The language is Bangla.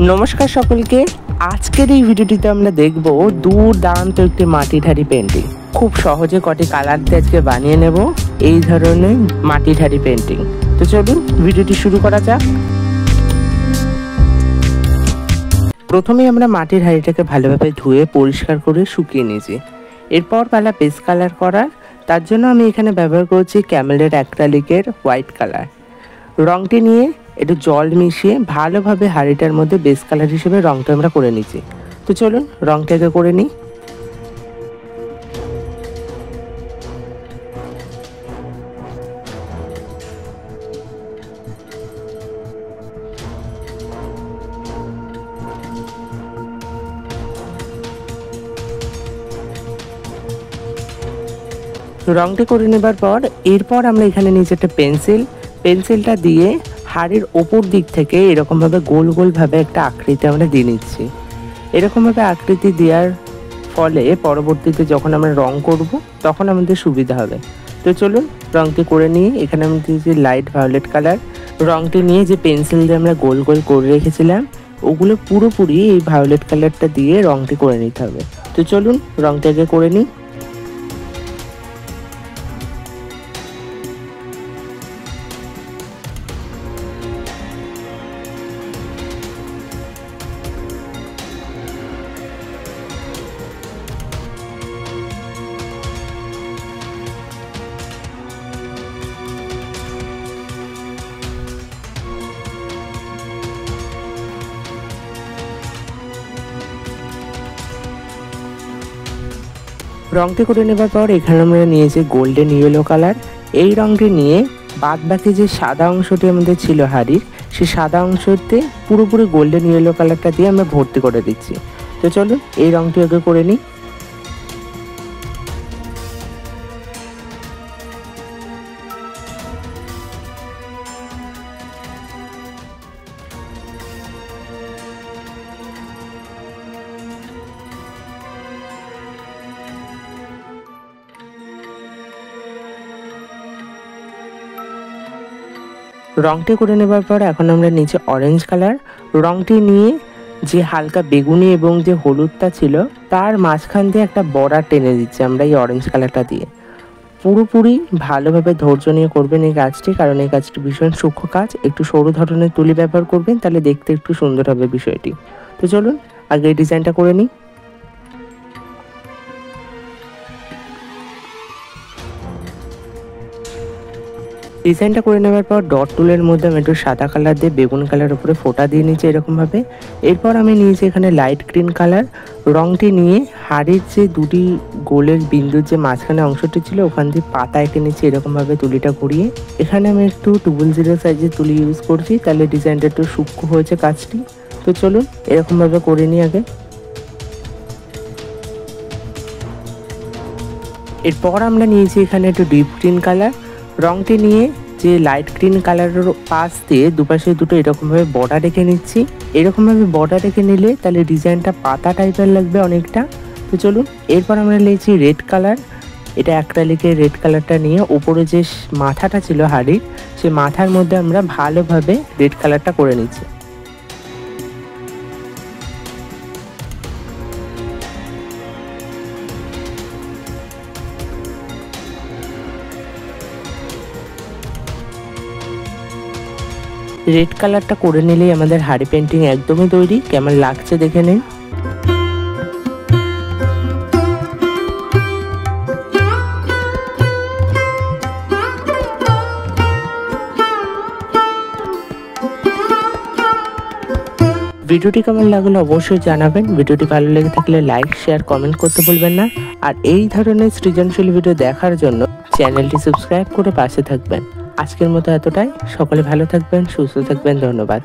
নমস্কার সকলকে। আজকের এই ভিডিওটিতে আমরা দেখব দুর্দান্ত একটি মাটির হাঁড়ি পেন্টিং। খুব সহজে কটি কালার দিয়ে আজকে বানিয়ে নেব এই ধরনের মাটির হাঁড়ি পেন্টিং। তো চলুন ভিডিওটি শুরু করা যাক। প্রথমেই আমরা মাটির হাঁড়িটাকে ভালোভাবে ধুয়ে পরিষ্কার করে শুকিয়ে নিয়েছি। এরপর পালা পেস্ট কালার করার। তার জন্য আমি এখানে ব্যবহার করছি ক্যামেলের অ্যাক্রিলিকের হোয়াইট কালার। রংটি নিয়ে একটু জল মিশিয়ে ভালোভাবে হাঁড়িটার মধ্যে বেস কালার হিসেবে রংটা আমরা করে নিচ্ছি। তো চলুন রংটাকে করে নিই। রংটি করে নেবার পর এরপর আমরা এখানে নিচে একটা পেন্সিলটা দিয়ে হাড়ির ওপর দিক থেকে এরকমভাবে গোল গোলভাবে একটা আকৃতি আমরা দিয়ে নিচ্ছি। এরকমভাবে আকৃতি দেওয়ার ফলে পরবর্তীতে যখন আমরা রং করব তখন আমাদের সুবিধা হবে। তো চলুন রংটি করে নিয়ে এখানে আমি দিয়েছি লাইট ভায়োলেট কালার। রংটি নিয়ে যে পেন্সিল দিয়ে আমরা গোল গোল করে রেখেছিলাম ওগুলো পুরোপুরি এই ভায়োলেট কালারটা দিয়ে রংটি করে নিতে হবে। তো চলুন রংটাকে করে নিই। রংটি করে নেবার পর এখানে আমরা নিয়েছি গোল্ডেন ইয়েলো কালার। এই রংটি নিয়ে বাদ বাকি যে সাদা অংশটি আমাদের ছিল হাড়ির, সেই সাদা অংশতে পুরোপুরি গোল্ডেন ইয়েলো কালারটা দিয়ে আমরা ভর্তি করে দিচ্ছি। তো চলুন এই রংটি আগে করে নিই। রংটি করে নেবার পর এখন আমরা নিচে অরেঞ্জ কালার। রংটি নিয়ে যে হালকা বেগুনি এবং যে হলুদটা ছিল তার মাঝখান দিয়ে একটা বর্ডার টেনে দিচ্ছি আমরা এই অরেঞ্জ কালারটা দিয়ে। পুরোপুরি ভালোভাবে ধৈর্য নিয়ে করবেন এই কাজটি, কারণ এই কাজটি ভীষণ সূক্ষ্ম কাজ। একটু সরু ধরনের তুলি ব্যবহার করবেন, তাহলে দেখতে একটু সুন্দর হবে বিষয়টি। তো চলুন আগে এই ডিজাইনটা করে নিই। ডিজাইনটা করে নেওয়ার পর ডট টুলের মধ্যে আমি একটু সাদা কালার দিয়ে বেগুন কালার উপরে ফোঁটা দিয়ে নিচ্ছি এরকমভাবে। এরপর আমি নিয়েছি এখানে লাইট গ্রিন কালার। রংটি নিয়ে হাড়ির যে দুটি গোলের বিন্দুর যে মাঝখানে অংশটি ছিল ওখান দিয়ে পাতা এঁকে নিচ্ছি এরকমভাবে তুলিটা ঘুরিয়ে। এখানে আমি একটু 00 সাইজের তুলি ইউজ করছি, তাহলে ডিজাইনটা একটু সূক্ষ্ম হয়েছে কাজটি। তো চলুন এরকমভাবে করে নিই আগে। এরপর আমরা নিয়েছি এখানে একটু ডিপ গ্রিন কালার। রংটি নিয়ে যে লাইট গ্রিন কালারের পাশ দিয়ে দুপাশে দুটো এরকমভাবে বর্ডার রেখে নিচ্ছি। এরকমভাবে বর্ডার রেখে নিলে তাহলে ডিজাইনটা পাতা টাইপের লাগবে অনেকটা। তো চলুন এরপর আমরা নিয়েছি রেড কালার। এটা অ্যাক্রিলিকের রেড কালারটা নিয়ে ওপরে যে মাথাটা ছিল হাড়ির, সেই মাথার মধ্যে আমরা ভালোভাবে রেড কালারটা করে নিচ্ছি। রেড কালারটা করে নিলেই আমাদের হাড়ি পেন্টিং একদমই তৈরি। কেমন লাগছে দেখে নিন। ভিডিওটি কেমন লাগলো অবশ্যই জানাবেন। ভিডিওটি ভালো লেগে থাকলে লাইক, শেয়ার, কমেন্ট করতে ভুলবেন না। আর এই ধরনের সৃজনশীল ভিডিও দেখার জন্য চ্যানেলটি সাবস্ক্রাইব করে পাশে থাকবেন। আজকের মতো এতটাই। সকলে ভালো থাকবেন, সুস্থ থাকবেন। ধন্যবাদ।